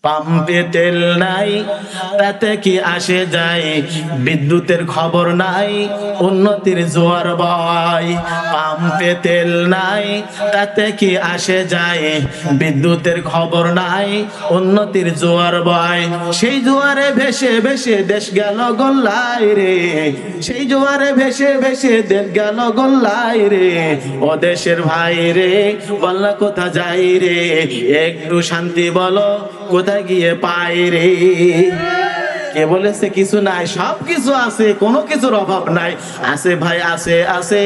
পাম্পে তেল নাই তাতে কি আসে যায়, বিদ্যুতের খবর নাই উন্নতির জোয়ার বয়। পাম্পে তেল নাই তাতে কি আসে যায়, বিদ্যুতের খবর নাই উন্নতির জোয়ার বয়। সেই জোয়ারে ভেসে ভেসে দেশ গেল গোল্লায় রে, সেই জোয়ারে ভেসে ভেসে দেশ গেল গোল্লায় রে। ও দেশের ভাই রে বললা কোথা যাই রে, একটু শান্তি বলো কোথায় গিয়ে পাই রে। কে বলেছে কিছু নাই? সব কিছু আছে, কোনো কিছুর অভাব নাই। আছে ভাই আছে, আছে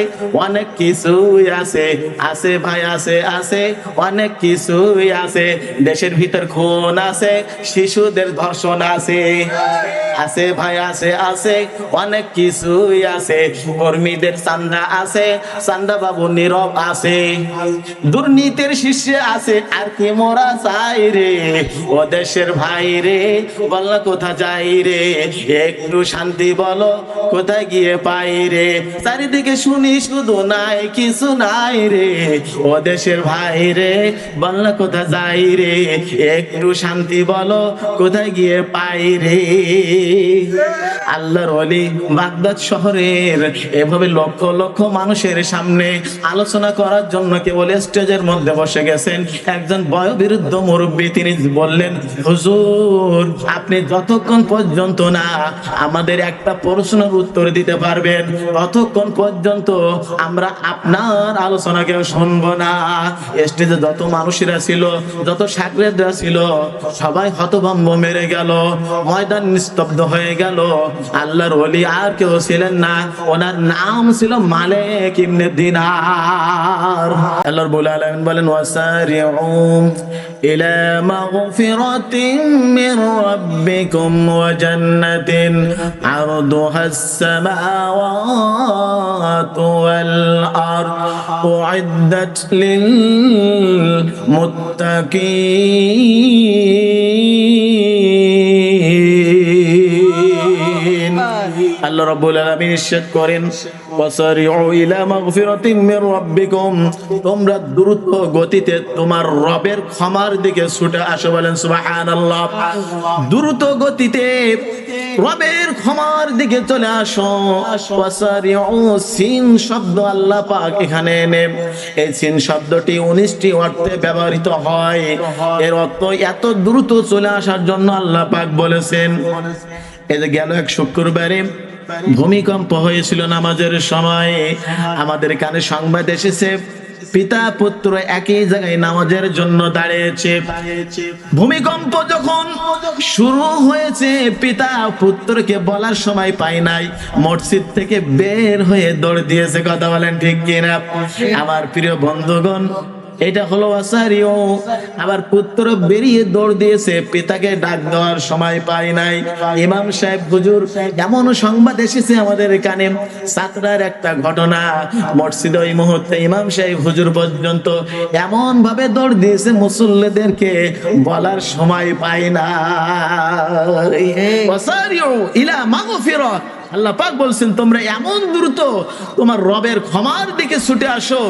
অনেক কিছুই আছে। আছে ভাই আছে, আছে অনেক কিছুই আছে। দেশের ভিতর খুন আছে, শিশুদের ধর্ষণ আছে। আছে ভাই আছে, আছে অনেক কিছুই আছে। কর্মীদের চান্দা আছে, চান্দা বাবু নীরব আছে। দুর্নীতির শীর্ষে আছে, আর কি মোরা চাই রে। ও দেশের ভাই রে বললা কোথা যাই রে, একটু শান্তি বলো কোথায় গিয়ে পাই রে। চারিদিকে শুনি শুধু নাই কিছু নাই রে। ও দেশের ভাই রে বললা কোথা যাই রে, একটু শান্তি বলো কোথায় গিয়ে পাই রে। আল্লাহর ওলি বাগদাদ শহরের এভাবে লক্ষ লক্ষ মানুষের সামনে আলোচনা করার জন্য কেবল স্টেজের মধ্যে বসে গেছেন। একজন বয়োবৃদ্ধ মুরব্বী তিনি বললেন, হুজুর আপনি যতক্ষণ পর্যন্ত না আমাদের একটা প্রশ্নের উত্তর দিতে পারবেন ততক্ষণ পর্যন্ত আমরা আপনার আলোচনা কেউ শুনবো না। স্টেজে যত মানুষেরা ছিল, যত সাগরেদরা ছিল, সবাই হতভম্ব মেরে গেল, ময়দান নিস্তব্ধ হয়ে গেল। আল্লাহর ওলি আর কেউ ছিলেন না, ওনার নাম ছিল মালিক ইবনে দিনার। আল্লাহ রাব্বুল আলামিন বলেন, ওয়াসারিউ ইলা মাগফিরাতিন মির রাব্বিকুম ওয়া জান্নাতিন আরদুহাস সামাওয়াতু ওয়াল আরদ উইদ্দাত লিল মুত্তাকিন। আল্লাহ রাব্বুল আলামিন ইরশাদ করেন, ওয়াসারিউ ইলা মাগফিরাতিন মির রাব্বিকুম, তোমরা দ্রুত গতিতে তোমার রবের ক্ষমার দিকে ছুটে আসো। বলেন সুবহানাল্লাহ। দ্রুত গতিতে রবের ক্ষমার দিকে চলে আসো। ওয়াসারিউ, সিন শব্দ আল্লাহ পাক এখানে এনে এই সিন শব্দটি 19টি অর্থে ব্যবহৃত হয়। এর অর্থ এত দ্রুত চলে আসার জন্য আল্লাহ পাক বলেছেন। এই যে গেল এক শুক্রবারে ভূমিকম্প হয়েছিল নামাজের সময়, আমাদের কানে সংবাদ এসেছে পিতা পুত্র একই জায়গায় নামাজের জন্য দাঁড়িয়েছে। ভূমিকম্প যখন শুরু হয়েছে পিতা পুত্রকে বলার সময় পায় নাই, মসজিদ থেকে বের হয়ে দৌড় দিয়েছে। কথা বলেন ঠিক কিনা? আমার প্রিয় বন্ধুগণ, এটা হলো ওয়াসারিউ। আবার পুত্র বেরিয়ে দৌড় দিয়েছে, পিতাকে ডাক দেওয়ার সময় পায় নাই। ইমাম সাহেব হুজুর, এমন সংবাদ এসেছে আমাদের কানে, সাতরার একটা ঘটনা। মসজিদে ওই মুহূর্তে ইমাম সাহেব হুজুর পর্যন্ত এমন ভাবে দৌড় দিয়েছে মুসল্লিদেরকে বলার সময় পায় না। ওয়াসারিউ ইলা মাগফিরা, আল্লাহ পাক বলছেন তোমরা এমন দ্রুত তোমার রবের ক্ষমার দিকে ছুটে আসো,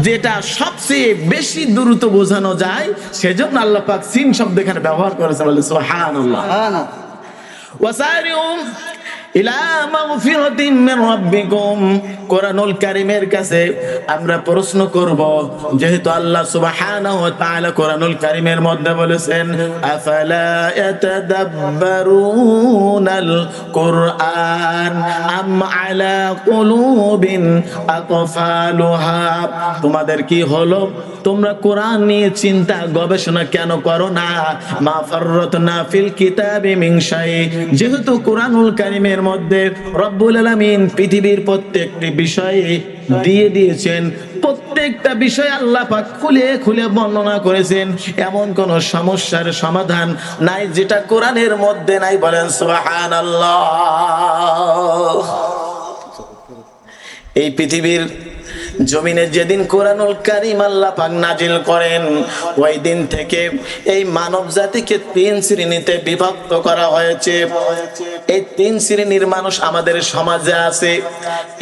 যেটা সবচেয়ে বেশি দ্রুত বোঝানো যায়। সেজন্য আল্লাহ পাক সিন শব্দ এখানে ব্যবহার করেছে। বলে সুবহানাল্লাহ। ওয়াসারিউ ইলা মাগফিরাতিন মির রাব্বিকুম। কোরআনুল কারীমের কাছে আমরা প্রশ্ন করব, যেহেতু আল্লাহ সুবহানাহু ওয়া তাআলা কোরআনুল কারীমের মধ্যে বলেছেন, আফালা ইয়াতাদাব্বারুনাল কুরআন আম আলা কুলুবিন আকফালুহা। তোমাদের কি হলো? তোমরা কোরআন নিয়ে চিন্তা গবেষণা কেন করো না? মা ফাররাতনা ফিল কিতাবি মিন শাই। যেহেতু কোরআনুল কারীমের মধ্যে রব্বুল আলামিন পৃথিবীর প্রত্যেকটি বিষয়ে দিয়ে দিয়েছেন, প্রত্যেকটা বিষয় আল্লাহ পাক খুলে খুলে বর্ণনা করেছেন। এমন কোন সমস্যার সমাধান নাই যেটা কোরআনের মধ্যে নাই। বলেন সুবহানাল্লাহ। এই পৃথিবীর জমিনে যেদিন কোরআনুল কারীম আল্লাহ পাক নাজিল করেন, ওই দিন থেকে এই মানব জাতিকে তিন শ্রেণীতে বিভক্ত করা হয়েছে। এই তিন শ্রেণীর মানুষ আমাদের সমাজে আছে।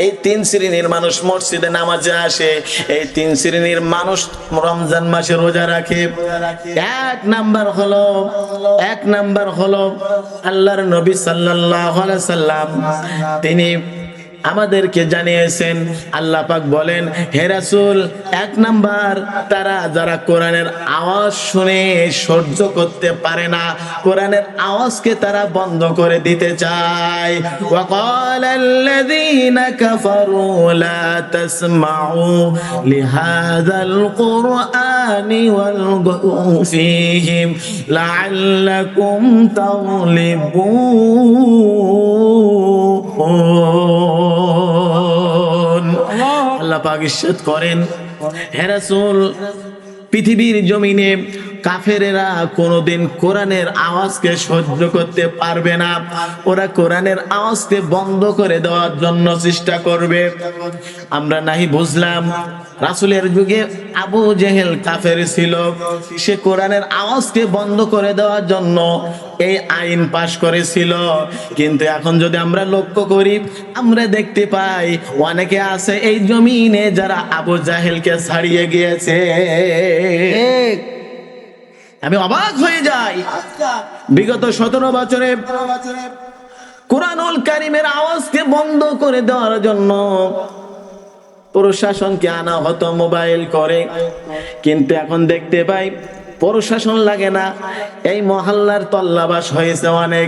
এই তিন শ্রেণীর মানুষ মসজিদে নামাজে আসে। এই তিন শ্রেণীর মানুষ রমজান মাসে রোজা রাখে। এক নাম্বার হলো আল্লাহর নবী সাল্লাল্লাহু আলাইহি সাল্লাম, তিনি আমাদেরকে জানিয়েছেন, আল্লাহ পাক বলেন, হে রাসূল, এক নাম্বার তারা যারা কোরআনের আওয়াজ শুনে সহ্য করতে পারে না, কোরআনের আওয়াজকে তারা বন্ধ করে দিতে চায়। ওয়াকালাল্লাযীনা কাফারু লা তাসমাউ লিহাযাল কুরআনি ওয়ালগু ফীহি লাআল্লাকুম তাগলিবুন। আল্লাহ পাক ইরশাদ করেন, হে রাসূল, পৃথিবীর জমিনে কাফেরেরা কোনোদিন কোরআনের আওয়াজকে সহ্য করতে পারবে না। ওরা কোরআনের আওয়াজকে বন্ধ করে দেওয়ার জন্য চেষ্টা করবে। আমরা নাহি বুঝলাম, রাসূলের যুগে আবু জেহেল কাফের ছিল, সে কোরআনের আওয়াজকে বন্ধ করে দেওয়ার জন্য এই আইন পাশ করেছিল। কিন্তু এখন যদি আমরা লক্ষ্য করি, আমরা দেখতে পাই অনেকে আছে এই জমিনে যারা আবু জাহেলকে ছাড়িয়ে গিয়েছে। আমি অবাক হয়ে যাই, বিগত 17 বছরে কোরআনুল কারীমের আওয়াজকে বন্ধ করে দেওয়ার জন্য প্রশাসনকে আনা হতো মোবাইল করে, কিন্তু এখন দেখতে পাই প্রশাসন লাগে না। এই মহল্লার তল্লাবাস হয়েছে অনেক,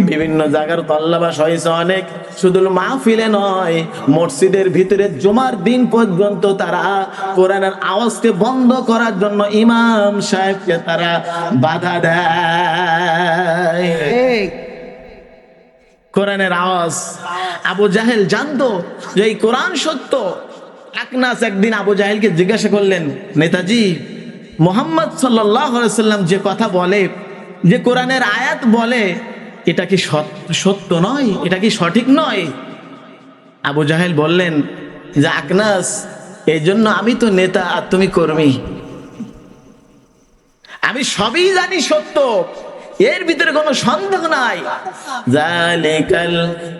বিভিন্ন জায়গার তল্লাবাস হয়েছে অনেক। শুধু মাহফিলে নয়, মসজিদের ভিতরে জুমার দিন পর্যন্ত তারা কোরআনের আওয়াজকে বন্ধ করার জন্য ইমাম সাহেবকে তারা বাধা দেয়। কোরআনের আওয়াজ আবু জাহেল জানতো যে এই কোরআন সত্য। আকনাস একদিন আবু জাহেলকে জিজ্ঞাসা করলেন, নেতাজি, মুহাম্মদ সাল্লাল্লাহু আলাইহি সাল্লাম যে কথা বলে, যে কোরআনের আয়াত বলে, এটা কি সত্য নয়? এটা কি সঠিক নয়? আবু জাহেল বললেন যে, আকনাস, এই জন্য আমি তো নেতা আর তুমি কর্মী, আমি সবই জানি সত্য, এর ভিতরে কোনো সন্দেহ নাই। যালিকাল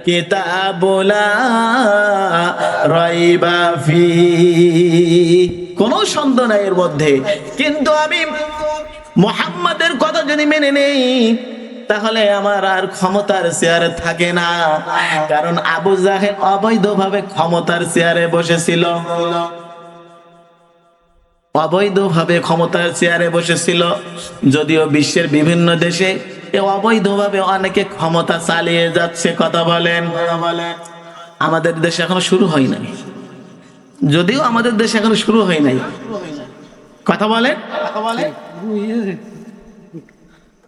কিতাবু লা রাইবা ফি, কোনো সন্দেহ নাই এর মধ্যে। কিন্তু আমি মুহাম্মাদের কথা যদি মেনে নেই, তাহলে আমার আর ক্ষমতার চেয়ারে থাকে না। কারণ আবু জাহেল অবৈধভাবে ক্ষমতার চেয়ারে বসেছিল, অবৈধভাবে ক্ষমতার চেয়ারে বসেছিল। যদিও বিশ্বের বিভিন্ন দেশে অবৈধভাবে অনেকে ক্ষমতা চালিয়ে যাচ্ছে, কথা বলেন, আমাদের দেশে এখনো শুরু হয় নাই। যদিও আমাদের দেশে এখনো শুরু হয় নাই, কথা বলেন।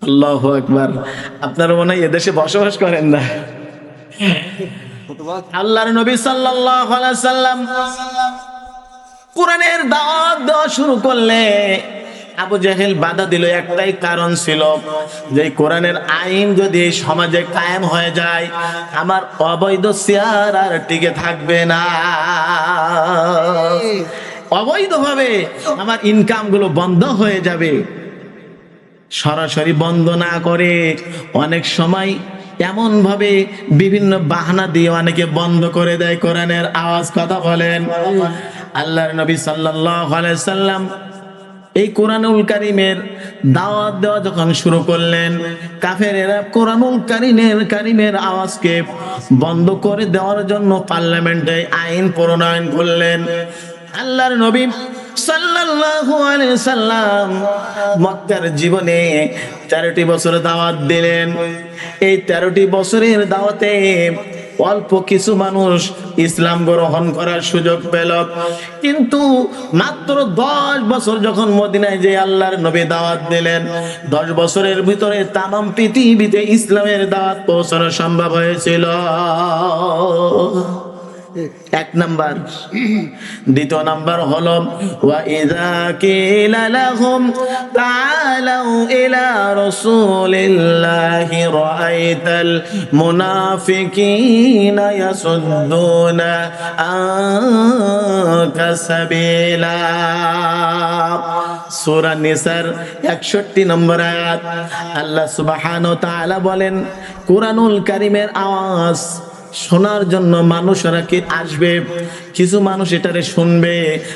আল্লাহু আকবার। আপনারা মনে হয় এদেশে বসবাস করেন না। আল্লাহর নবী সাল্লাল্লাহু আলাইহি সাল্লাম কোরআনের দাওয়াত দেওয়া শুরু করলে আবু জাহেল বাধা দিল। একটাই কারণ ছিল যে কোরআনের আইন যদি সমাজে কায়েম হয়ে যায়, আমার অবৈধ চেয়ার আর টিকে থাকবে না। অবৈধভাবে আমার ইনকাম গুলো বন্ধ হয়ে যাবে। সরাসরি বন্ধ না করে অনেক সময় এমন ভাবে বিভিন্ন বাহানা দিয়ে অনেকে বন্ধ করে দেয় কোরআনের আওয়াজ, কথা বলেন। আল্লাহর নবী সাল্লাল্লাহু আলাইহি সাল্লাম এই কোরআনুল কারীমের দাওয়াত দেওয়া যখন শুরু করলেন, কাফেরেরা কোরআনুল কারীমের আওয়াজকে বন্ধ করে দেওয়ার জন্য পার্লামেন্টে আইন প্রণয়ন করলেন। আল্লাহর নবী সাল্লাল্লাহু আলাইহি সাল্লাম মক্কার জীবনে 13টি বছর দাওয়াত দিলেন। এই 13টি বছরের দাওয়াতে অল্প কিছু মানুষ ইসলাম গ্রহণ করার সুযোগ পেল। কিন্তু মাত্র 10 বছর যখন মদিনায় যে আল্লাহর নবী দাওয়াত দিলেন, 10 বছরের ভিতরে তামাম পৃথিবীতে ইসলামের দাওয়াত পৌঁছানো সম্ভব হয়েছিল। এক নাম্বার। দ্বিতীয় নাম্বার হলো ওয়া ইযা কিলা লাহুম তাআলাউ ইলা রাসূলিল্লাহি রাআইতাল মুনাফিকিনা ইয়াসুদ্দুনা আনকা সাবিলা। সূরা নিসার 61 নম্বর আয়াত। আল্লাহ সুবহানাহু ওয়া তাআলা বলেন, কুরআনুল কারীমের আওয়াজ শোনার জন্য মানুষরা কি আসবে, কিছু মানুষ এটারে শুনবে,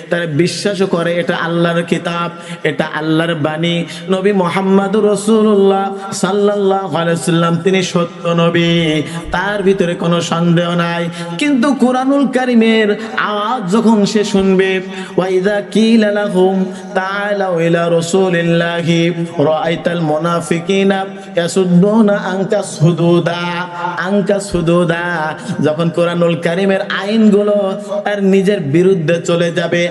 তারা বিশ্বাসও করে এটা আল্লাহর কিতাব, এটা আল্লাহর বাণী, নবী মুহাম্মদুর রাসূলুল্লাহ সাল্লাল্লাহু আলাইহি ওয়াসাল্লাম তিনি সত্য নবী, তার ভিতরে কোনো সন্দেহ নাই। কিন্তু কুরআনুল কারীমের আওয়াজ যখন সে শুনবে, ওয়া ইযা কিলা লাহুম তাআলাউ ইলা রাসূলিল্লাহি রাআইতাল মুনাফিকিনা ইয়াসুদ্দুনা আনকা সুদুদা, যখন কোরআনুল কারীমের আইনগুলো তার নিজের বিরুদ্ধে চলে যাবে,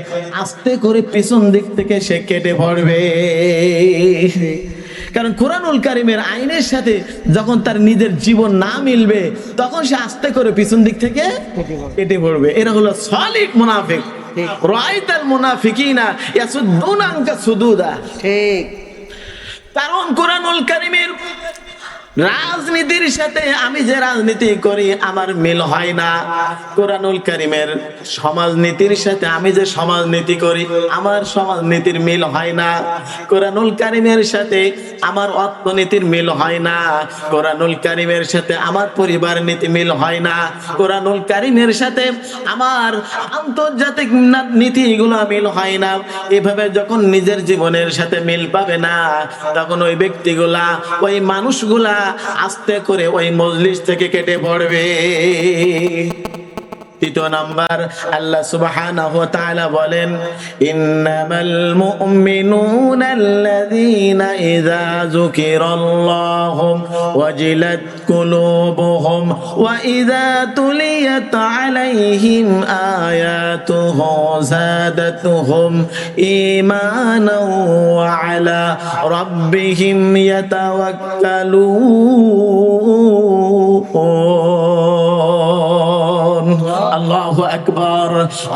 আস্তে করে পিছন দিক থেকে সে কেটে পড়বে। কারণ কোরআনুল কারীমের আইনের সাথে যখন তার নিজের জীবন না মিলবে, তখন সে আস্তে করে পিছন দিক থেকে কেটে পড়বে। এরা হলো সলিড মুনাফিক। রাআইতাল মুনাফিকিনা ইয়াসুদ্দুনা আনকা সুদুদা। ঠিক। কারণ কোরআনুল কারীমের রাজনীতির সাথে আমি যে রাজনীতি করি আমার মিল হয় না, কোরআনুল কারীমের সমাজনীতির সাথে আমি যে সমাজনীতি করি আমার সমাজনীতির মিল হয় না, কোরআনুল কারীমের সাথে আমার অর্থনীতির মিল হয় না, কোরআনুল কারীমের সাথে আমার পরিবার নীতি মিল হয় না, কোরআনুল কারীমের সাথে আমার আন্তর্জাতিক নীতিগুলো মিল হয় না। এভাবে যখন নিজের জীবনের সাথে মিল পাবে না, তখন ওই ব্যক্তিগুলা, ওই মানুষগুলা আস্তে করে ওই মজলিস থেকে কেটে পড়বে। তৃতীয় নাম্বার, আল্লাহ সুবহানাহু ওয়া তাআলা বলেন, ইন্নামাল মুমিনুনা আল্লাযীনা ইযা যুকিরাল্লাহু ওয়াজিলাত কুলুবুহুম ওয়া ইযা তুলিয়াত আলাইহিম আয়াতুহু যাদাতুহুম ঈমানাও ওয়া আলা রাব্বিহিম ইয়াতাওয়াক্কালুন। আল্লাহু আকবার।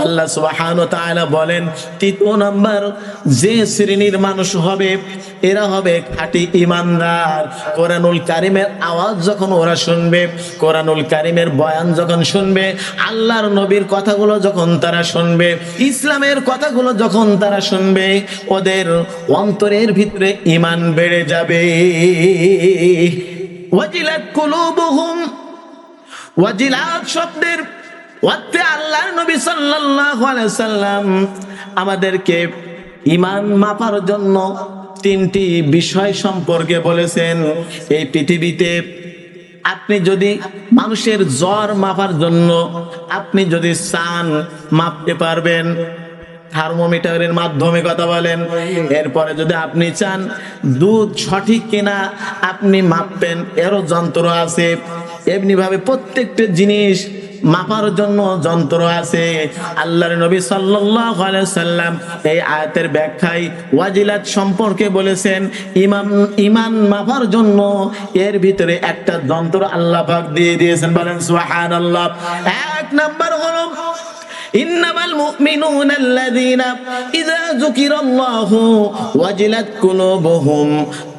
আল্লাহ সুবহানাহু ওয়া তাআলা বলেন, তৃতীয় নাম্বার যে শ্রেণীর মানুষ হবে, এরা হবে খাঁটি ঈমানদার। কোরআনুল কারীমের আওয়াজ যখন ওরা শুনবে, কোরআনুল কারীমের বয়ান যখন শুনবে, আল্লাহর নবীর কথাগুলো যখন তারা শুনবে, ইসলামের কথাগুলো যখন তারা শুনবে, ওদের অন্তরের ভিতরে ঈমান বেড়ে যাবে। ওয়াজিলাত কুলুবুহুম, ওয়াজিলাত শব্দের অর্থে আল্লাহর নবী সাল্লাল্লাহু আলাইহি ওয়াসাল্লাম আমাদেরকে ঈমান মাপার জন্য তিনটি বিষয় সম্পর্কে বলেছেন। এই পৃথিবীতে আপনি যদি মানুষের জ্বর মাপার জন্য আপনি যদি চান, মাপতে পারবেন, থার্মোমিটারের মাধ্যমে কথা বলেন। এরপরে যদি আপনি চান দুধ সঠিক কিনা আপনি মাপবেন, এরও যন্ত্র আছে। এমনি ভাবে প্রত্যেকটা জিনিস মাপার জন্য যন্ত্র আছে। আল্লাহর নবী সাল্লাল্লাহু আলাইহি ওয়াসাল্লাম এই আয়াতের ব্যাখ্যায় ওয়াজিলাত সম্পর্কে বলেছেন, ঈমান মাপার জন্য এর ভিতরে একটা যন্ত্র আল্লাহ পাক দিয়ে দিয়েছেন। বলেন সুবহানাল্লাহ। এক নাম্বার হলো ইন্নামাল মুমিনুনা আল্লাযীনা ইযা যুকিরাল্লাহু ওয়াজিলাত কুলুবুহুম।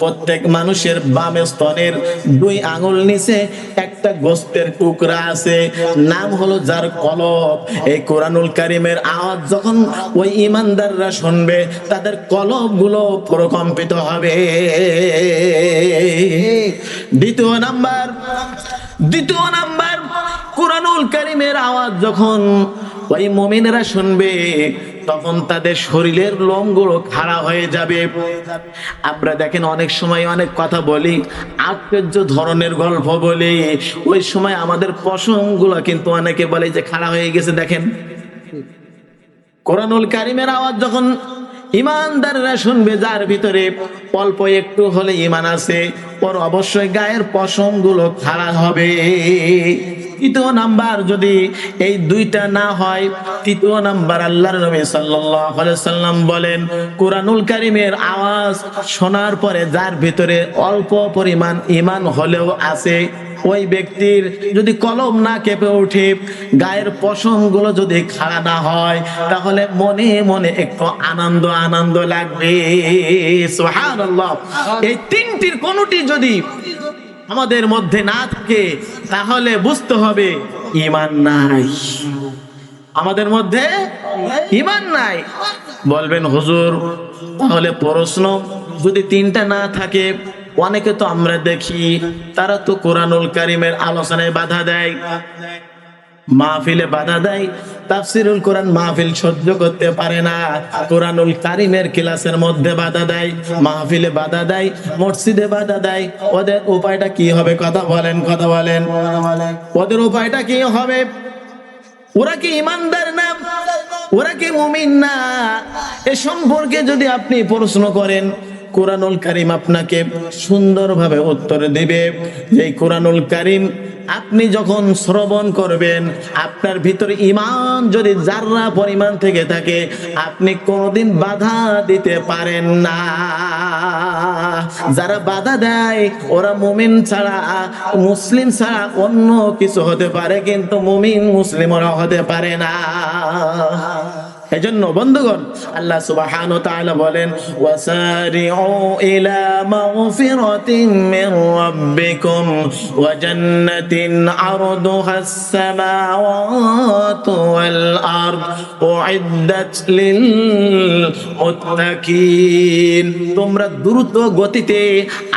প্রত্যেক মানুষের বাম স্তনের 2 আঙ্গুল নিচে একটা গোস্তের টুকরা আছে, নাম হলো যার কলব। এই কোরআনুল কারীমের আওয়াজ যখন ওই ঈমানদাররা শুনবে, তাদের কলবগুলো প্রকম্পিত হবে। দ্বিতীয় নাম্বার কোরআনুল কারীমের আওয়াজ যখন ওই মুমিনেরা শুনবে, তখন তাদের শরীরের লোমগুলো খাড়া হয়ে যাবে। আমরা দেখেন অনেক সময় অনেক কথা বলি, আশ্চর্য ধরনের গল্প বলি, ওই সময় আমাদের পশমগুলো কিন্তু অনেকে বলে যে খাড়া হয়ে গেছে। দেখেন কোরআনুল কারীমের আওয়াজ যখন ঈমানদাররা শুনবে, যার ভিতরে অল্প একটু হলে ঈমান আছে, ওর অবশ্যই গায়ের পশমগুলো খাড়া হবে। তৃতীয় নাম্বার যদি এই দুইটা না হয়, তৃতীয় নাম্বার আল্লাহর নবী সাল্লাল্লাহু আলাইহি ওয়াসাল্লাম বলেন, কোরআনুল কারীমের আওয়াজ শোনার পরে যার ভিতরে অল্প পরিমাণ ঈমান হলেও আছে, ওই ব্যক্তির যদি কলম না কেঁপে ওঠে, গায়ের পশমগুলো যদি খাড়া না হয়, তাহলে মনে মনে একটু আনন্দ আনন্দ লাগবে। সুবহানাল্লাহ। এই তিনটির কোনটি যদি আমাদের মধ্যে না থাকে, তাহলে বুঝতে হবে ঈমান নাই, আমাদের মধ্যে ঈমান নাই। বলবেন হুজুর, তাহলে প্রশ্ন, যদি তিনটা না থাকে, অনেকে তো আমরা দেখি তারা তো কোরআনুল কারীমের আলোচনায় বাধা দেয়, মাহফিলে বাধা দেয়, তাফসিরুল কোরআন মাহফিল সহ্য করতে পারে না, কোরআনুল কারীমের ক্লাসের মধ্যে বাধা দেয়, মাহফিলে বাধা দেয়, মসজিদে বাধা দেয়। ওদের উপায়টা কি হবে? কথা বলেন, কথা বলেন। ওদের উপায়টা কি হবে? ওরা কি ইমানদার না? ওরা কি মুমিন না? এ সম্পর্কে যদি আপনি প্রশ্ন করেন, কোরআনুল কারীম আপনাকে সুন্দরভাবে উত্তর দিবে। যে কোরআনুল কারীম আপনি যখন শ্রবণ করবেন, আপনার ভিতরে ঈমান যদি যাররা পরিমাণ থেকে থাকে, আপনি কোনোদিন বাধা দিতে পারেন না। যারা বাধা দেয় ওরা মুমিন ছাড়া, মুসলিম ছাড়া অন্য কিছু হতে পারে, কিন্তু মুমিন মুসলিম ওরা হতে পারে না। এজন্য বন্ধুগণ, আল্লাহ সুবহানাহু ওয়া তাআলা বলেন, ওয়াসারিউ ইলা মাগফিরাতিন মির রাব্বিকুম ওয়া জান্নাতিন আরদুহাস সামাওয়াতু ওয়াল আরদ উইদ্দাত লিল মুত্তাকিন। তোমরা দ্রুত গতিতে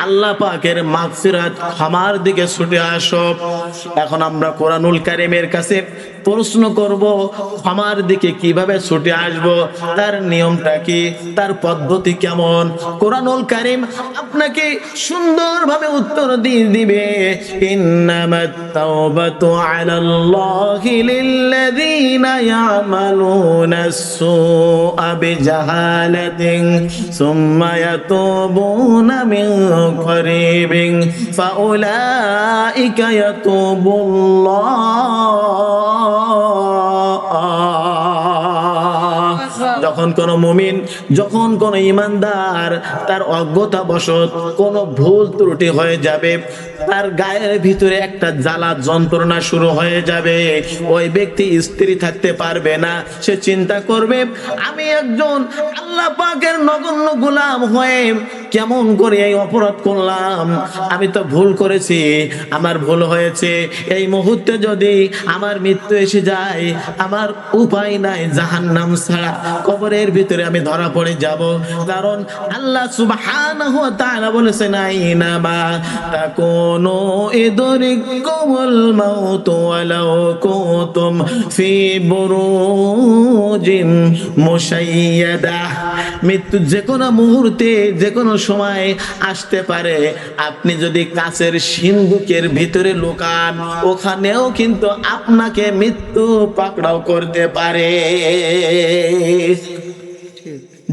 আল্লাহ পাকের মাগফিরাত, ক্ষমার দিকে ছুটে আসো। এখন আমরা কোরআনুল কারীমের কাছে প্রশ্ন করব, ক্ষমার দিকে কিভাবে ছুটে আসবো, তার নিয়মটা কি, তার পদ্ধতি কেমন? কোরআনুল কারীম আপনাকে সুন্দরভাবে উত্তর দিয়ে দিবে। ইন্নামাত তাওবাতু আলাল্লাহি লিল্লাযীনা ইয়ামালুনাস সুআ বিজাহালাতিন সুম্মা ইয়াতুবুনা মিন করিবিন ফাউলাইকা ইয়াতুবুল্লাহ। যখন কোন মুমিন, যখন কোন ইমানদার তার অজ্ঞতাবশত কোন ভুল ত্রুটি হয়ে যাবে, তার গায়ের ভিতরে একটা জ্বালা যন্ত্রণা শুরু হয়ে যাবে, ওই ব্যক্তি স্থির থাকতে পারবে না। সে চিন্তা করবে, আমি একজন আল্লাহ পাকের নগণ্য গোলাম হয়ে কেমন করে এই অপরাধ করলাম, আমি তো ভুল করেছি, আমার ভুল হয়েছে, এই মুহূর্তে যদি আমার মৃত্যু এসে যায়, আমার উপায় নাই, জাহান্নাম ছাড়া কবরের ভিতরে আমি ধরা পড়ে যাব। কারণ আল্লাহ সুবহানাহু ওয়া তাআলা বলেছেন, আইনামা তাকুনু ইদরিকুমুল মাউতু ওয়ালাউ কুনতুম ফি বুরুজিন মুশাইয়াদা। মৃত্যু যে কোনো মুহূর্তে, যে কোনো সময় আসতে পারে। আপনি যদি কাচের সিন্ধুকের ভিতরে লুকান, ওখানেও কিন্তু আপনাকে মৃত্যু পাকড়াও করতে পারে।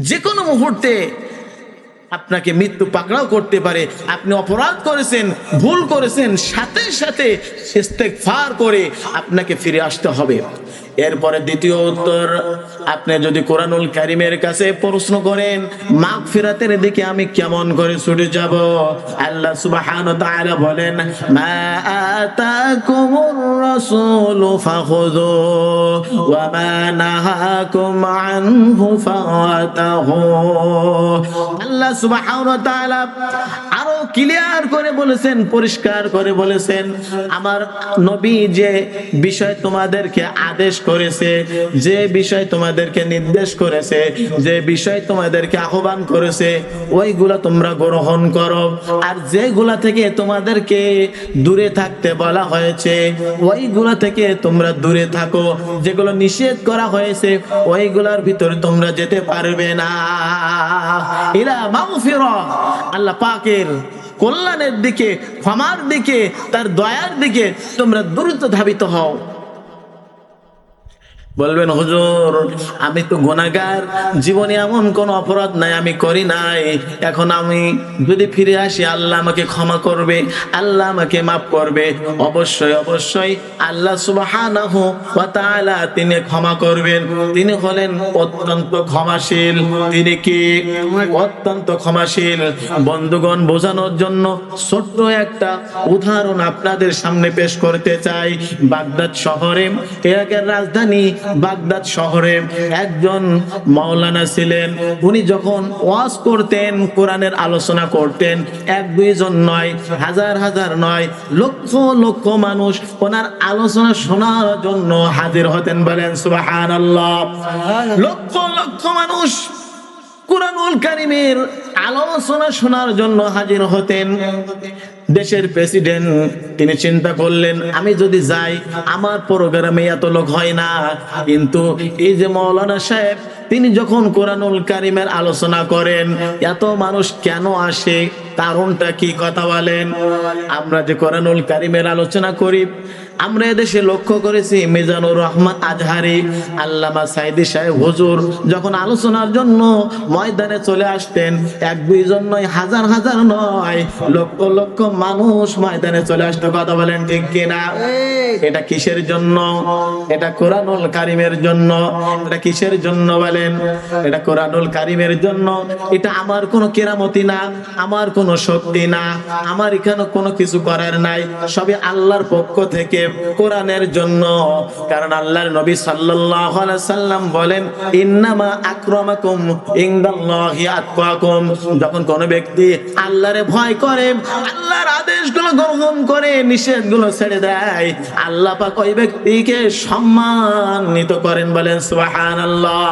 যে কোনো মুহূর্তে আপনাকে মৃত্যু পাকড়াও করতে পারে। আপনি অপরাধ করেছেন, ভুল করেছেন, সাথে সাথে ইস্তেগফার করে আপনাকে ফিরে আসতে হবে। এরপরে দ্বিতীয় উত্তর, আপনি যদি কোরআনুল কারীমের কাছে প্রশ্ন করেন, মাগফিরাতের দিকে আমি কেমন করে ছুটে যাব, আল্লাহ সুবহানাহু ওয়া তাআলা বলেন, মা আতাকুমুর রাসূলু ফাখুযু ওয়া মা নাহাকুম আনহু ফাতাহু। আল্লাহ সুবহানাহু ওয়া তাআলা আরো ক্লিয়ার করে বলেছেন, পরিষ্কার করে বলেছেন, আমার নবী যে বিষয় তোমাদেরকে আদেশ করেছে, যে বিষয় তোমাদেরকে নির্দেশ করেছে, যে বিষয় তোমাদেরকে আহ্বান করেছে, ওইগুলা তোমরা গ্রহণ করো। আর যেগুলা থেকে তোমাদেরকে দূরে থাকতে বলা হয়েছে, ওইগুলা থেকে তোমরা দূরে থাকো। যেগুলো নিষেধ করা হয়েছে, ওইগুলার ভিতরে তোমরা যেতে পারবে না। ইলা মাগফিরা, আল্লাহ পাকের কল্যাণের দিকে, ক্ষমার দিকে, তার দয়ার দিকে তোমরা দ্রুত ধাবিত হও। বলবেন হুজুর আমি তো গুনাহগার, জীবনে এমন কোন অপরাধ নাই আমি করি নাই, এখন আমি যদি ফিরে আসি আল্লাহ আমাকে ক্ষমা করবে, আল্লাহ আমাকে মাফ করবে। অবশ্যই অবশ্যই আল্লাহ সুবহানাহু ওয়া তাআলা তিনি ক্ষমা করবেন। তিনি হলেন অত্যন্ত ক্ষমাশীল। তিনি কি অত্যন্ত ক্ষমাশীল। বন্ধুগণ, বোঝানোর জন্য ছোট্ট একটা উদাহরণ আপনাদের সামনে পেশ করতে চাই। বাগদাদ শহরে, ইরাকের রাজধানী বাগদাদ শহরে একজন মাওলানা ছিলেন। উনি যখন ওয়াজ করতেন, কোরআনের আলোচনা করতেন, এক দুইজন নয়, হাজার হাজার নয়, লক্ষ লক্ষ মানুষ ওনার আলোচনা শোনার জন্য হাজির হতেন। বলেন সুবহানাল্লাহ। লক্ষ লক্ষ মানুষ কুরআনুল কারীমের আলোচনা শোনার জন্য হাজির হতেন। দেশের প্রেসিডেন্ট তিনি চিন্তা করলেন, আমি যদি যাই আমার প্রোগ্রামে এত লোক হয় না, কিন্তু এই যে মাওলানা সাহেব তিনি যখন কোরআনুল কারীমের আলোচনা করেন এত মানুষ কেন আসে, কারণটা কি? কথা বলেন। আমরা যে কোরআনুল কারীমের আলোচনা করি, আমরা এদেশে লক্ষ্য করেছি মিজানুর রহমান আজহারি, আল্লামা সাইদি সাহেব হুজুর যখন আলোচনার জন্য ময়দানে চলে আসতেন, এক দুইজন নয়, হাজার হাজার নয়, লক্ষ লক্ষ মানুষ ময়দানে চলে আসতো। কথা বলেন ঠিক কিনা? এটা কিসের জন্য? এটা কোরআনুল কারীমের জন্য। এটা কিসের জন্য বলেন? এটা কোরআনুল কারীমের জন্য। এটা আমার কোনো কেরামতি না, আমার কোনো শক্তি না, আমার এখানে কোনো কিছু করার নাই, সবই আল্লাহর পক্ষ থেকে কোরআনের জন্য। কারণ আল্লাহর নবী সাল্লাল্লাহু আলাইহি সাল্লাম বলেন, ইন্নামা আকরামাকুম ইনদাল্লাহি আতকাকুম। যখন কোন ব্যক্তি আল্লাহরে ভয় করে, আল্লাহর আদেশগুলো গ্রহণ করে, নিষেধগুলো ছেড়ে দেয়, আল্লাহ পাক ওই ব্যক্তিকে সম্মানিত করেন। বলেন সুবহানাল্লাহ।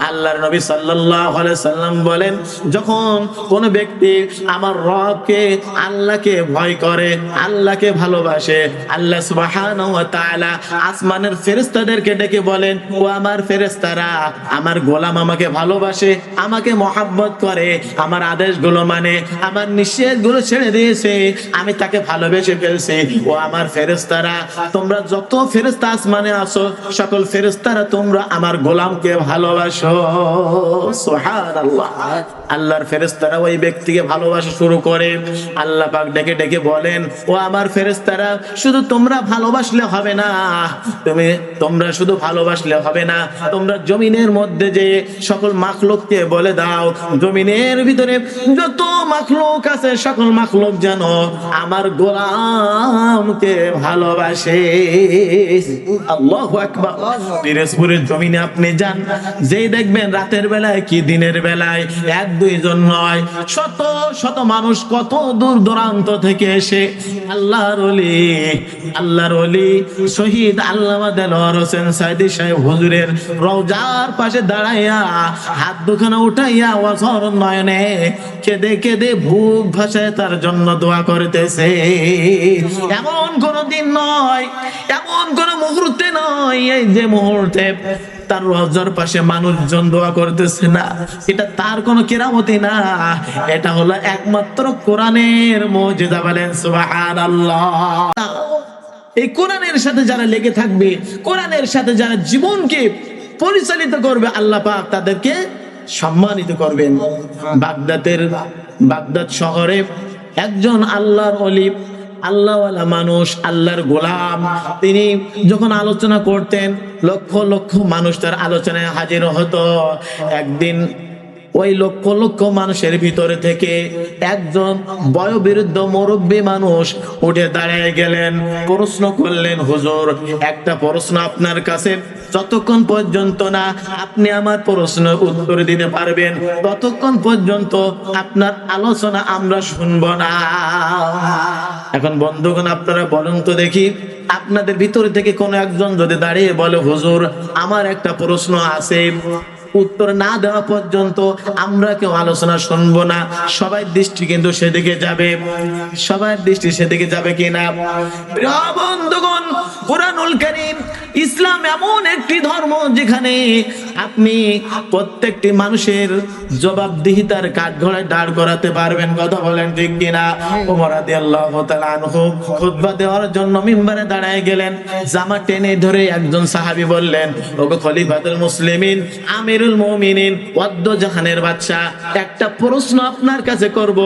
আল্লাহর নবী সাল্লাল্লাহু আলাইহি সাল্লাম বলেন, যখন কোন ব্যক্তি আমার রবকে, আল্লাহকে ভয় করে, আল্লাহকে ভালোবাসে, আল্লাহ সুবহানাহু ওয়া তাআলা আসমানের ফেরেশতাদেরকে ডেকে বলেন, ও আমার ফেরেশতারা, আমার গোলাম আমাকে ভালোবাসে, আমাকে মহব্বত করে, আমার আদেশগুলো মানে, আমার নিষেধগুলো ছেড়ে দিয়েছে, আমি তাকে ভালোবেসে ফেলছি। ও আমার ফেরেশতারা, তোমরা যত ফেরেশতা আসমানে আছো, সকল ফেরেশতারা তোমরা আমার গোলামকে ভালোবাসো। সুবহানাল্লাহ। আল্লাহর ফেরেশতারা ওই ব্যক্তিকে ভালোবাসা শুরু করে। আল্লাহ পাক ডেকে ডেকে বলেন, ও আমার ফেরেশতারা, শুধু তোমরা ভালোবাসলে হবে না, তোমরা শুধু ভালোবাসলে হবে না, তোমরা জমিনের মধ্যে যে সকল মাখলুককে বলে দাও, জমিনের ভিতরে যত মাখলুক আছে সকল মাখলুক যেন আমার গোলামকে ভালোবাসে। আল্লাহু আকবার। পিরোজপুরের জমিনে আপনি যান, যেই দেখবেন রাতের বেলায় কি দিনের বেলায়, এক দুইজন নয়, শত শত মানুষ কত দূর দূরান্ত থেকে এসে আল্লাহর ওলি শহীদ আল্লামা দেলোয়ার হোসেন সাইদি সাহেব হুজুরের রওজার পাশে দাঁড়াইয়া হাত দুখানা উঠাইয়া অঝর নয়নে কেঁদে কেঁদে বুক ভাসায় তার জন্য দোয়া করতেছে। এমন কোন দিন নয়, এমন কোন মুহূর্তে নয়, এই যে মুহূর্তে তার রওজার পাশে মানুষজন দোয়া করতেছে না, এটা তার কোনো কেরামতি না, এটা হলো একমাত্র কোরআনের মুজিজা। বলেন সুবহানাল্লাহ। এই কোরআনের সাথে যারা লেগে থাকবে, কোরআনের সাথে যারা জীবনকে পরিচালিত করবে, আল্লাহ পাক তাদেরকে সম্মানিত করবেন। বাগদাদ শহরে একজন আল্লাহর ওলি, আল্লাহওয়ালা মানুষ, আল্লাহর গোলাম, তিনি যখন আলোচনা করতেন লক্ষ লক্ষ মানুষ তার আলোচনায় হাজির হতো। একদিন ওই লক্ষ লক্ষ মানুষের ভিতরে থেকে একজন বয়োবৃদ্ধ মুরব্বী মানুষ উঠে দাঁড়িয়ে গেলেন, প্রশ্ন করলেন, হুজুর একটা প্রশ্ন আপনার কাছে, যতক্ষণ পর্যন্ত না আপনি আমার প্রশ্নের উত্তর দিতে পারবেন ততক্ষণ পর্যন্ত আপনার আলোচনা আমরা শুনবো না। এখন বন্ধুগণ, আপনারা বলুন তো দেখি, আপনাদের ভিতর থেকে কোনো একজন যদি দাঁড়িয়ে বলে, হুজুর আমার একটা প্রশ্ন আছে, উত্তর না দেওয়া পর্যন্ত আমরা কেউ আলোচনা শুনবো না, সবাই দৃষ্টি কিন্তু সেদিকে যাবে, সবার দৃষ্টি সেদিকে যাবে কিনা? প্রিয় বন্ধুগণ, কুরআনুল কারীম, ইসলাম এমন একটি ধর্ম যেখানে আপনি প্রত্যেকটি মানুষের জবাবদিহিতার কাঠগড়ায় দাঁড় করাতে পারবেন, কথা বলেন ঠিক কিনা? ওমর রাদিয়াল্লাহু তাআলা আনহু খুতবা দেওয়ার জন্য মিম্বারে দাঁড়ায় গেলেন। জামা টেনে ধরে একজন সাহাবী বললেন, ওগো খলিফাতুল মুসলিমিন, আমিরুল মুমিনিন, ওয়াদ্দ জাহানের বাদশা, একটা প্রশ্ন আপনার কাছে করব,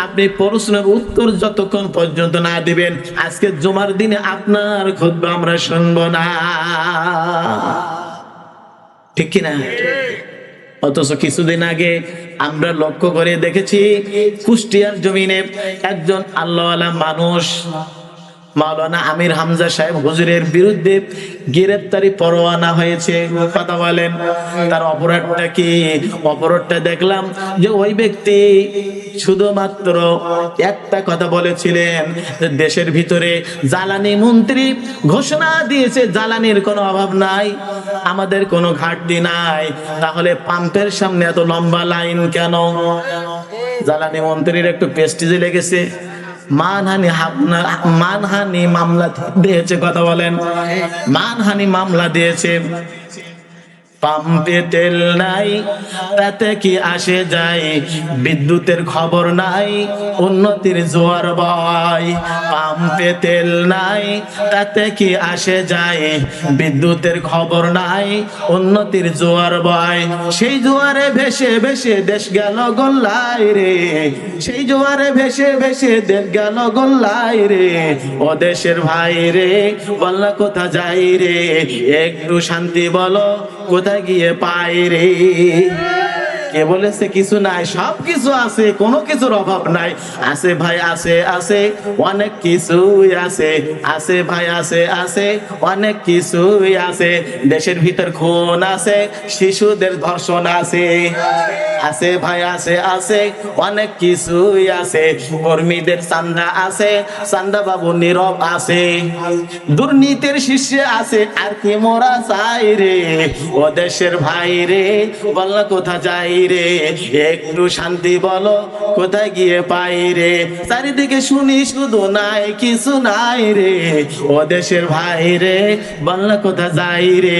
আপনি প্রশ্নের উত্তর যতক্ষণ পর্যন্ত না দিবেন আজকে জুমার দিনে আপনার খুতবা আমরা শুনবো না। ঠিক কিনা? অথচ কিছুদিন আগে আমরা লক্ষ্য করে দেখেছি কুষ্টিয়ার জমিনে একজন আল্লাহওয়ালা মানুষ মাওলানা আমির হামজা সাহেব হুজুরের বিরুদ্ধে গ্রেফতারি পরোয়ানা হয়েছে, কথা বলেন। তার অপরাধটা কি? অপরাধটা দেখলাম যে ওই ব্যক্তি শুধুমাত্র একটা কথা বলেছিলেন, দেশের ভিতরে জ্বালানি মন্ত্রী ঘোষণা দিয়েছে জ্বালানির কোনো অভাব নাই, আমাদের কোনো ঘাটতি নাই, তাহলে পাম্পের সামনে এত লম্বা লাইন কেন? জ্বালানি মন্ত্রীর একটু প্রেস্টিজে লেগেছে, মানহানি মামলা দিয়েছে, কথা বলেন, মানহানি মামলা দিয়েছে। পাম্পে তেল নাই তাতে কি আসে যায়, বিদ্যুতের খবর নাই উন্নতির জোয়ার বয়। পাম্পে তেল নাই তাতে কি আসে যায়, বিদ্যুতের খবর নাই উন্নতির জোয়ার বয়। সেই জোয়ারে ভেসে ভেসে দেশ গেল গোল্লায় রে, সেই জোয়ারে ভেসে ভেসে দেশ গেল গোল্লায় রে। ও দেশের ভাই রে, বললা কোথা যাই রে, একটু শান্তি বলো কোথায় গিয়ে পাই রে। কে বলেছে কিছু নাই? সব কিছু আছে, কোনো কিছুর অভাব নাই। আছে ভাই, আছে আছে অনেক কিছুই আছে, আছে ভাই, আছে আছে অনেক কিছুই আছে। দেশের ভিতর খুন আছে, শিশুদের ধর্ষণ আছে, আছে ভাই, আছে আছে অনেক কিছুই আছে। কর্মীদের চান্দা আছে, চান্দা বাবু নীরব আছে, দুর্নীতির শীর্ষে আছে, আর কি মোরা চাই রে। ও দেশের ভাই রে, বললা কোথা যাই রে, একটু শান্তি বলো কোথায় গিয়ে পাই রে। চারিদিকে শুনি শুধু নাই কিছু নাই রে। ও দেশের ভাই রে, বললা কোথা যাই রে,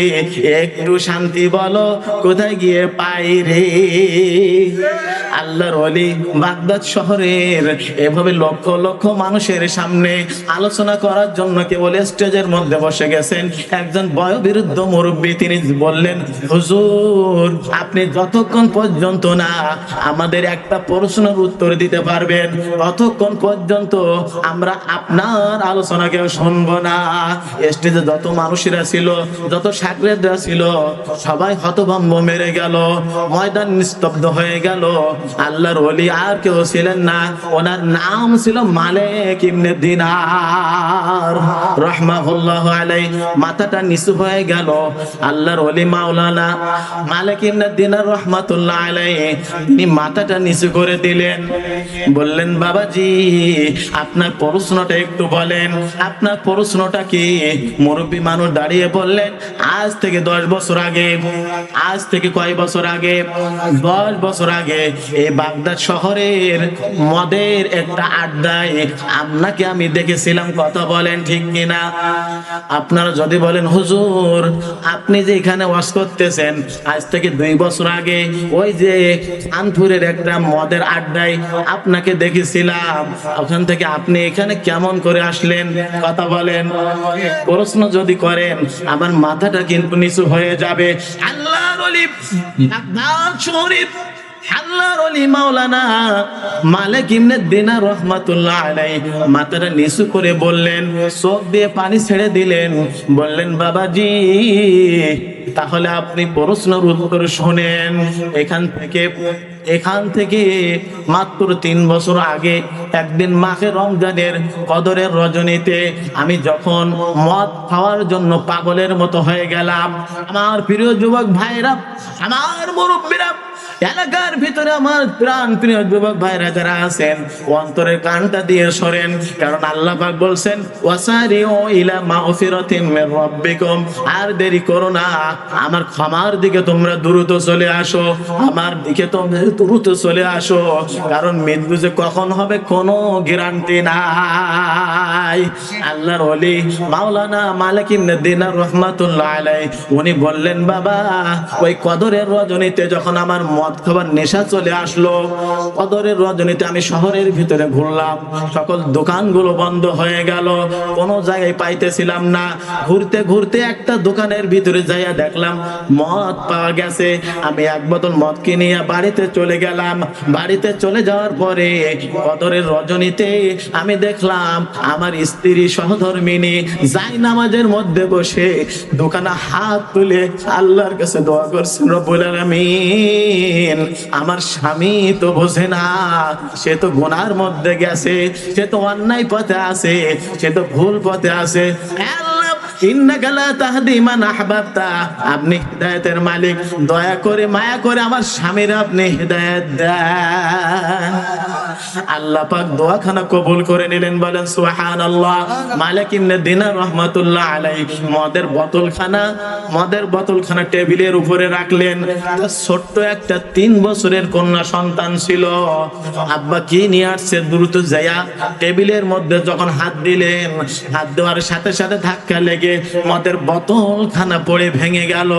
একটু শান্তি বলো কোথায় গিয়ে পাই রে। আল্লাহর ওলি বাগদাদ শহরের এভাবে লক্ষ লক্ষ মানুষের সামনে আলোচনা করার জন্য কেবল স্টেজের মধ্যে বসে গেছেন। একজন বয়োবৃদ্ধ মুরব্বী তিনি বললেন, হুজুর আপনি যতক্ষণ পর্যন্ত না আমাদের একটা প্রশ্নের উত্তর দিতে পারবেন ততক্ষণ পর্যন্ত আমরা আপনার আলোচনা কেউ শুনবো না। স্টেজে যত মানুষেরা ছিল, যত সাকরেদরা ছিল, সবাই হতভম্ব মেরে গেল, ময়দান নিস্তব্ধ হয়ে গেল। আল্লাহর ওলি আর কেউ ছিলেন না, ওনার নাম ছিল মালিক ইবনে দিনার রাহমাহুল্লাহু আলাইহি। মাথাটা নিচু হয়ে গেল। আল্লাহর ওলি মাওলানা মালিক ইবনে দিনার রাহমাতুল্লাহ আলাইহি তিনি মাথাটা নিচু করে দিলেন, বললেন, বাবাজি আপনার প্রশ্নটা একটু বলেন, আপনার প্রশ্নটা কি? মুরব্বী মানুষ দাঁড়িয়ে বললেন, আজ থেকে 10 বছর আগে, আজ থেকে কয় বছর আগে? 10 বছর আগে এই বাগদাদ শহরের মদের একটা আড্ডায় আপনাকে আমি দেখেছিলাম, কথা বলেন ঠিক কিনা? আপনারা যদি বলেন হুজুর আপনি যে এখানে ওয়াজ করতেছেন আজ থেকে 2 বছর আগে ওই যে কানপুরের একটা মদের আড্ডায় আপনাকে দেখেছিলাম, ওখান থেকে আপনি এখানে কেমন করে আসলেন, কথা বলেন। প্রশ্ন যদি করেন আমার মাথাটা কিন্তু নিচু হয়ে যাবে। আল্লাহর ওলি বাগদাদ শরীফ, আল্লাহর ওলি মাওলানা মালিক ইবনে দিনার রাহমাতুল্লাহ আলাইহি মাথাটা নিচু করে বললেন, চোখ দিয়ে পানি ছেড়ে দিলেন, বললেন, বাবাজি তাহলে আপনি প্রশ্নের উত্তর শুনেন। এখান থেকে মাত্র 3 বছর আগে একদিন মাহে রমজানের কদরের রজনীতে আমি যখন মদ খাওয়ার জন্য পাগলের মতো হয়ে গেলাম, আমার প্রিয় যুবক ভাইরা, আমার মুরব্বীরা, এলাকার ভিতরে আমার প্রাণ প্রিয় যুবক ভাইরা যারা আছেন, অন্তরের কানটা দিয়ে সরেন, কারণ আল্লাহ পাক বলছেন ওয়াসারিউ ইলা মাগফিরাতিন মির রাব্বিকুম, আর দেরি করো না, আমার ক্ষমার দিকে তোমরা দ্রুত চলে আসো, আমার দিকে তোমরা দ্রুত চলে আসো, কারণ মৃত্যু যে কখন হবে কোনো গ্যারান্টি নাই। আল্লাহর ওলি মাওলানা মালিক ইবনে দিনার রাহমাতুল্লাহ আলাইহি উনি বললেন, বাবা ওই কদরের রজনীতে যখন আমার মদ খাবার নেশা চলে আসলো, কদরের রজনীতে আমি শহরের ভিতরে ঘুরলাম, সকল দোকানগুলো বন্ধ হয়ে গেল, কোনো জায়গায় পাইতেছিলাম না, ঘুরতে ঘুরতে একটা দোকানের ভিতরে যাইয়া দেখলাম মদ পাওয়া গেছে। আমি এক বোতল মদ কিনে বাড়িতে চলে গেলাম। বাড়িতে চলে যাওয়ার পরে কদরের রজনীতে আমি দেখলাম আমার স্ত্রী সহধর্মিনী যাই নামাজের মধ্যে বসে দোকানে হাত তুলে আল্লাহর কাছে দোয়া করছেন, রব্বুল আলামিন আমার স্বামী তো বোঝে না, সে তো গুনার মধ্যে গেছে, সে তো অন্যায় পথে আছে, সে তো ভুল পথে আছে। ইন্নাকা লা তাহদি মান আহবাবতা, আপনি হিদায়াতের মালিক, দয়া করে মায়া করে আমার স্বামীর আপনি হিদায়াত দেন। আল্লাহ পাক দোয়াখানা কবুল করে নিলেন, বলেন সুবহানাল্লাহ। মালিক ইবনে দিনার রাহমাতুল্লাহ আলাইহি মদের বোতলখানা টেবিলের উপরে রাখলেন। তার ছোট্ট একটা 3 বছরের কন্যা সন্তান ছিল। আব্বা কি নিয়ে আসছে দ্রুত যায়া টেবিলের মধ্যে যখন হাত দিলেন, হাত দেওয়ার সাথে সাথে ধাক্কা লেগে মদের বোতলখানা পড়ে ভেঙে গেল।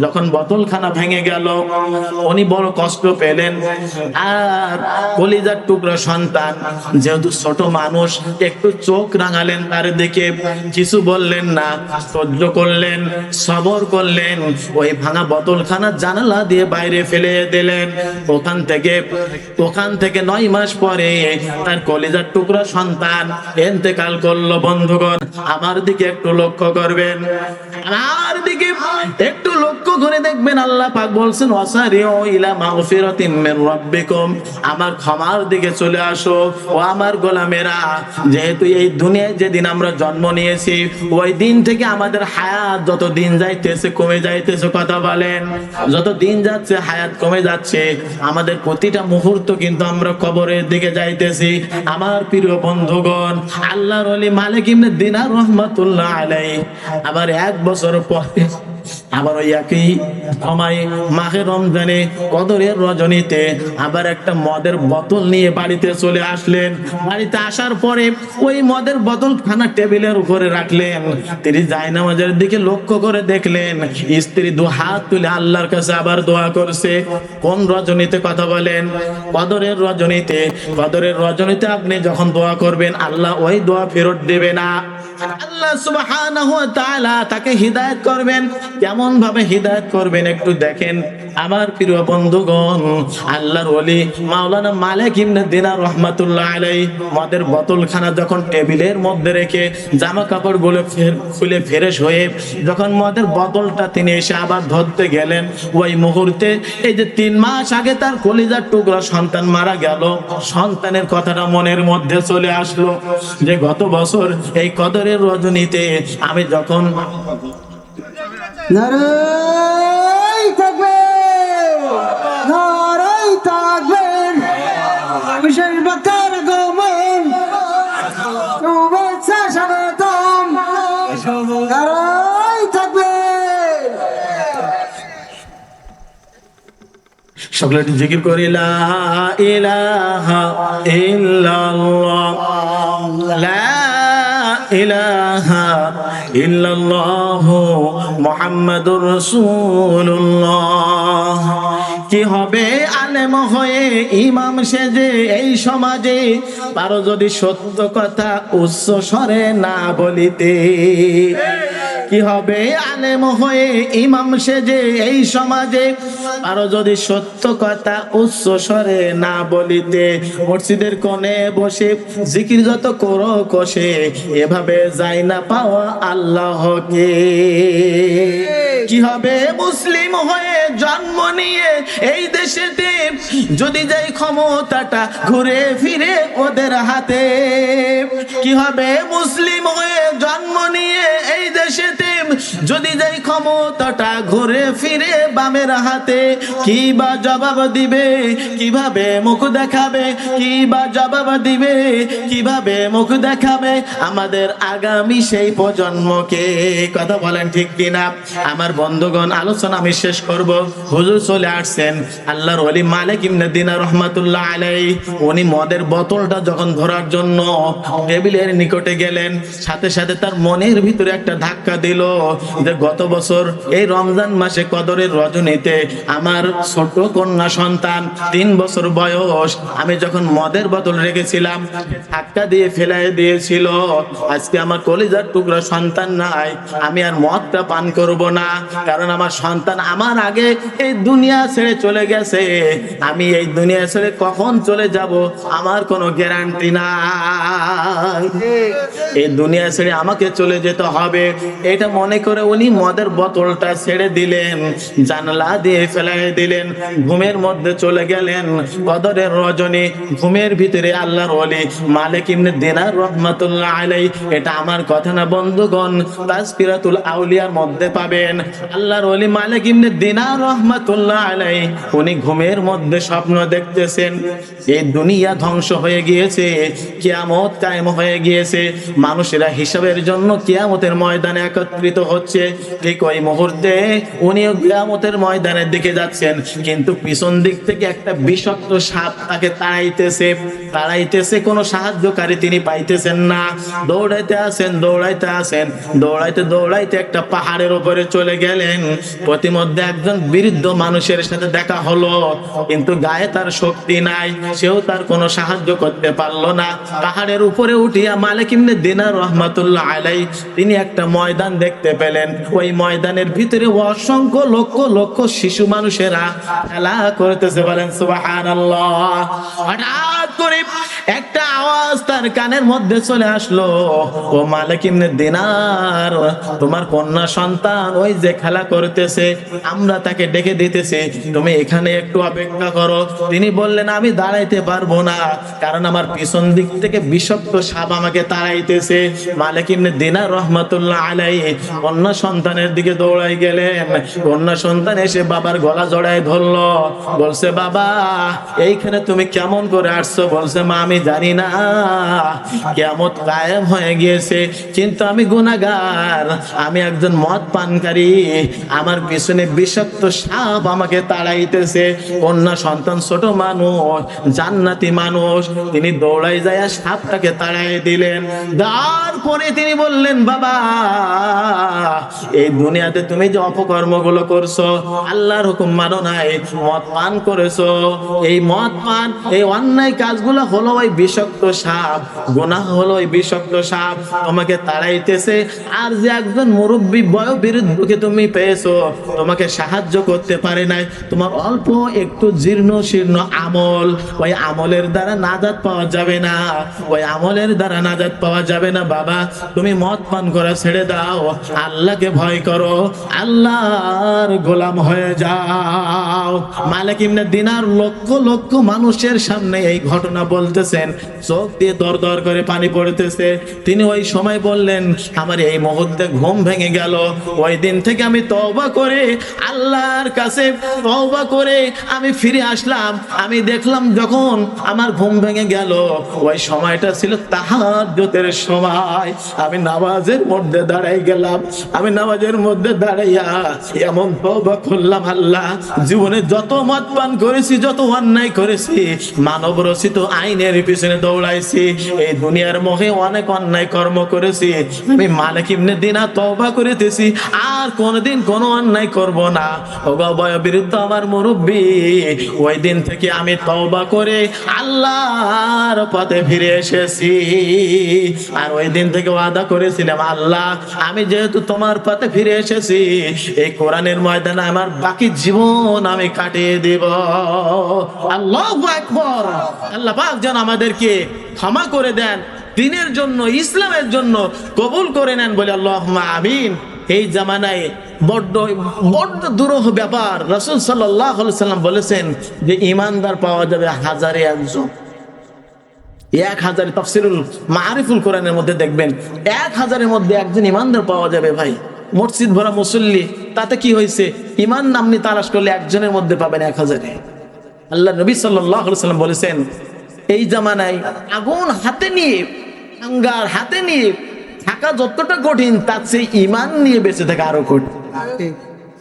যখন বোতলখানা ভেঙে গেল উনি বড় কষ্ট পেলেন, আর কলিজার টুকরা সন্তান যেহেতু ছোট মানুষ একটু চোখ রাঙালেন, তার দিকে কিছু বললেন না, সহ্য করলেন, সবর করলেন, ওই ভাঙা বোতলখানা জানালা দিয়ে বাইরে ফেলে দিলেন। ওখান থেকে 9 মাস পরে তার কলিজার টুকরা সন্তান ইন্তেকাল করলো। বন্ধুগণ আমার দিকে একটু লক্ষ্য করবেন, আমার দিকে একটু লক্ষ্য করে দেখবেন, আল্লাহ পাক বলছেন ওয়াসারিউ ইলা মাগফিরাতিন মির রাব্বিকুম, আমার ক্ষমার দিকে চলে আসো। ও আমার গোলামেরা, যেহেতু এই দুনিয়ায় যেদিন আমরা জন্ম নিয়েছি ওই দিন থেকে আমাদের হায়াত যত দিন যাইতেছে কমে যাইতেছে, কথা বলেন, যত দিন যাচ্ছে হায়াত কমে যাচ্ছে, আমাদের প্রতিটা মুহূর্ত কিন্তু আমরা কবরের দিকে যাইতেছি। আমার প্রিয় বন্ধুগণ, আল্লাহর ওলি মালিক ইবনে দিনার রাহমাতুল্লাহ আলাইহি আবার 1 বছর পরে আবার ওই একই সময় মাহে রমজানে কদরের রজনীতে আবার একটা মদের বোতল নিয়ে বাড়িতে চলে আসলেন। বাড়িতে আসার পরে ওই মদের বোতলখানা টেবিলের উপরে রাখলেন। তিনি জায়নামাজের দিকে লক্ষ্য করে দেখলেন স্ত্রী 2 হাত তুলে আল্লাহর কাছে আবার দোয়া করছে। কোন রজনীতে কথা বলেন? কদরের রজনীতে। কদরের রজনীতে আপনি যখন দোয়া করবেন আল্লাহ ওই দোয়া ফেরত দেবে না, আল্লাহ সুবহানাহু ওয়া তাআলা তাকে হিদায়াত করবেন। কেমন ভাবে হিদায়াত করবেন একটু দেখেন আমার প্রিয় বন্ধুগণ। আল্লাহর ওলি মাওলানা মালিক ইবনে দিনার রাহমাতুল্লাহ আলাইহি মদের বোতলখানা যখন টেবিলের মধ্যে রেখে জামা কাপড়গুলো খুলে ফ্রেশ হয়ে যখন মদের বোতলটা তিনি এসে আবার ধরতে গেলেন, ওই মুহূর্তে এই যে 3 মাস আগে তার কলিজার টুকরা সন্তান মারা গেল, সন্তানের কথাটা মনের মধ্যে চলে আসলো যে গত বছর এই কদরের রজনীতে আমি যখন নারাই তাকবীর, নারাই তাকবীর, বিশেষ বক্তার আগমন, শুভেচ্ছা স্বাগতম, নারাই তাকবীর। সকলে জিকির করি লা ইলাহা ইল্লাল্লাহ, লা ইলাহা ইল্লাল্লাহ মুহাম্মাদুর রাসূলুল্লাহ। কি হবে আলেম হয়ে ইমাম সেজে এই সমাজে, পারো যদি সত্য কথা উচ্চ স্বরে না বলিতে। কি হবে আলেম হয়ে ইমাম সেজে এই সমাজে, পারো যদি সত্য কথা উচ্চ স্বরে না বলিতে। মসজিদের কোণে বসে জিকির যত করো কষে, এভাবে যায় না পাওয়া আল্লাহকে। কি হবে মুসলিম হয়ে জন্ম নিয়ে এই দেশেতে, যদি যাই ক্ষমতাটা ঘুরে ফিরে ওদের হাতে। কি হবে মুসলিম হয়ে জন্ম নিয়ে এই দেশেতে, যদি যাই ক্ষমতাটা ঘুরে ফিরে বামের হাতে, কি বা জবাব দিবে, কিভাবে মুখ দেখাবে, কি বা জবাব দিবে, কিভাবে মুখ দেখাবে আমাদের আগামী সেই প্রজন্মকে। কথা বলেন ঠিক কিনা? আমার বন্ধুগণ, আলোচনা আমি শেষ করব। হুজুর চলে আসছেন, আল্লাহর ওলি মালিক ইবনে দিনার রহমাতুল্লাহ আলাইহি। উনি মদের বোতলটা যখন ধরার জন্য টেবিলের নিকটে গেলেন, সাথে সাথে তার মনের ভিতরে একটা ধাক্কা দিল যে গত বছর এই রমজান মাসে কদরের রজনীতে আমার ছোট কন্যা সন্তান 3 বছর বয়স, আমি যখন মদের বোতল রেখেছিলাম ধাক্কা দিয়ে ফেলাই দিয়েছিল। আজকে আমার কলিজার টুকরা সন্তান নাই, আমি আর মদটা পান করব না, কারণ আমার সন্তান আমার আগে এই দুনিয়া ছেড়ে চলে গেছে। আমি এই দুনিয়া ছেড়ে কখন চলে যাব আমার কোনো গ্যারান্টি নাই। এই দুনিয়া ছেড়ে আমাকে চলে যেতে হবে, এটা মনে করে উনি মদের বোতলটা ছেড়ে দিলেন, জানলা দিয়ে ফেলাই দিলেন, ঘুমের মধ্যে চলে গেলেন। কদরের রজনী, ঘুমের ভিতরে আল্লাহর ওলি মালিক ইবনে দিনার রহমাতুল্লাহ আলাইহি, এটা আমার কথা না বন্ধুগণ, তাজকিরাতুল আউলিয়ার মধ্যে পাবেন। আল্লাহর ওলি মালিক ইবনে দিনার রহমাতুল্লাহ আলাইহি উনি ঘুমের মধ্যে স্বপ্ন দেখতেছেন এই দুনিয়া ধ্বংস হয়ে গিয়েছে, কিয়ামত কায়েম হয়ে গিয়েছে, মানুষেরা হিসাবের জন্য কিয়ামতের ময়দানে একত্রিত হচ্ছে। ঠিক ওই মুহূর্তে উনি কিয়ামতের ময়দানের দিকে যাচ্ছেন, কিন্তু পিছন দিক থেকে একটা বিষাক্ত সাপ তাকে তাড়াইতেছে, কোনো সাহায্যকারী তিনি পাইতেছেন না। দৌড়াইতে দৌড়াইতে একটা পাহাড়ের উপরে চলে গেলেন। প্রতিমধ্যে একজন বৃদ্ধ মানুষের সাথে দেখা হলো, কিন্তু গায়ে তার শক্তি নাই, সেও তার কোনো সাহায্য করতে পারলো না। পাহাড়ের উপরে উঠিয়া মালিক ইবনে দিনার রহমাতুল্লাহ আলাইহি তিনি একটা ময়দান দেখতে পেলেন। ওই ময়দানের ভিতরে অসংখ্য লক্ষ লক্ষ শিশু মানুষেরা খেলা করতেছে, বলেন সুবহানাল্লাহ। হঠাৎ করে একটা আওয়াজ তার কানের মধ্যে চলে আসলো, ও মালিক ইবনে দিনার, তোমার কন্যা সন্তান ওই যে খেলা করতেছে, আমরা তাকে ডেকে দিতেছি, তুমি এখানে একটু অপেক্ষা করো। তিনি বললেন, আমি দাঁড়াইতে পারবো না, কারণ আমার পিছন দিক থেকে বিষাক্ত সাপ আমাকে তাড়াইতেছে। মালিক ইবনে দিনার রহমাতুল্লাহ আলাইহি কন্যা সন্তানের দিকে দৌড়াই গেলেন। কন্যা সন্তান এসে বাবার গলা জড়ায় ধরলো, বলছে, বাবা এইখানে তুমি কেমন করে আসছো? বলছে, মা আমি জানি না, কিয়ামত কায়েম হয়ে গিয়েছে, কিন্তু আমি গুনাহগার, আমি একজন মদ পানকারী, আমার পিছনে বিষাক্ত সাপ আমাকে তাড়াইতেছে। কন্যা সন্তান ছোট মানুষ, জান্নাতি মানুষ, তিনি দৌড়াই যায় সাপটাকে তাড়াই দিলেন। তারপরে তিনি বললেন, বাবা এই দুনিয়াতে তুমি যে অপকর্মগুলো করছো, আল্লাহর হুকুম মানো নাই, মদ পান করেছো, এই মদ পান, এই অন্যায় কাজগুলো হলো ওই বিষাক্ত সাপ, গুনাহ হলো ওই বিষাক্ত সাপ তোমাকে তাড়াইতেছে। আর যে একজন মুরব্বী বয়োবৃদ্ধকে তুমি পেয়েছো, তোমাকে সাহায্য করতে পারে নাই, তোমার অল্প একটু জীর্ণ শীর্ণ আমল, ওই আমলের দ্বারা নাজাত পাওয়া যাবে না, ওই আমলের দ্বারা নাজাত পাওয়া যাবে না। বাবা তুমি মদ পান করা ছেড়ে দাও, আল্লাহকে ভয় করো, আল্লাহর গোলাম হয়ে যাও। মালিক ইবনে দিনার লক্ষ লক্ষ মানুষের সামনে এই ঘটনা বলতেছেন, চোখ দিয়ে দর দর করে পানি পড়তেছে। তিনি ওই সময় বললেন, আমার এই মুহূর্তে ঘুম ভেঙে গেল, ওই দিন থেকে আমি তওবা করে আল্লাহর কাছে তওবা করে আমি ফিরে আসলাম। আমি দেখলাম যখন আমার ঘুম ভেঙে গেল, ওই সময়টা ছিল তাহাজ্জুদের সময়। আমি নামাজের মধ্যে দাঁড়াই গেলাম, আমি নামাজের মধ্যে দাঁড়াইয়া এমন তওবা করলাম, আল্লাহ জীবনে যত মদ পান করেছি, যত অন্যায় করেছি, মানব রচিত আইনের পিছনে দৌড়াইছি, এই দুনিয়ার মোহে অনেক অন্যায় কর্ম করেছি, আমি মালিক ইবনে দিনার তওবা করিতেছি, আর কোনদিন কোনো অন্যায় করব না। ওগো বয়োবৃদ্ধ আমার মুরব্বী, ওই দিন থেকে আমি তওবা করে আল্লাহর পথে ফিরে এসেছি। আর ওই দিন থেকে ওয়াদা করেছিলাম, আল্লাহ আমি যেহেতু তোমার পথে ফিরে এসেছি, এই কোরআনের ময়দানে আমার বাকি জীবন আমি কাটিয়ে দেব। আল্লাহু আকবার। আল্লাহ পাক যেন আমাদেরকে ক্ষমা করে দেন, দ্বীনের জন্য, ইসলামের জন্য কবুল করে নেন বলে আল্লাহুম্মা আমিন। এই জামানায় বড্ড দুরূহ ব্যাপার। রাসূল সাল্লাল্লাহু আলাইহি সাল্লাম বলেছেন যে ঈমানদার পাওয়া যাবে 1000-এ 1000 তাফসীরুল মাআরিফুল কোরআনের মধ্যে দেখবেন 1000-এর মধ্যে একজন ঈমানদার পাওয়া যাবে। ভাই মসজিদ ভরা মুসল্লি, তাতে কি হয়েছে? ইমান নামনি তালাশ করলে একজনের মধ্যে পাবেন 1000-এ। আল্লাহ নবী সাল্লাল্লাহু আলাইহি ওয়াসাল্লাম বলেছেন, এই জামানায় আগুন হাতে নিয়ে, আঙ্গার হাতে নিয়ে থাকা যতটা কঠিন, তার চেয়ে ইমান নিয়ে বেঁচে থাকা আরো কঠিন।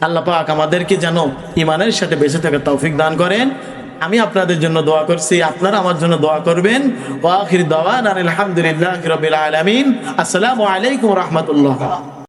আল্লাহ পাক আমাদেরকে যেন ইমানের সাথে বেঁচে থাকার তৌফিক দান করেন। আমি আপনাদের জন্য দোয়া করছি, আপনারা আমার জন্য দোয়া করবেন। ওয়া আখির দাওয়ানা আলহামদুলিল্লাহি রাব্বিল আলামিন। আসসালামু আলাইকুম ওয়া রাহমাতুল্লাহ।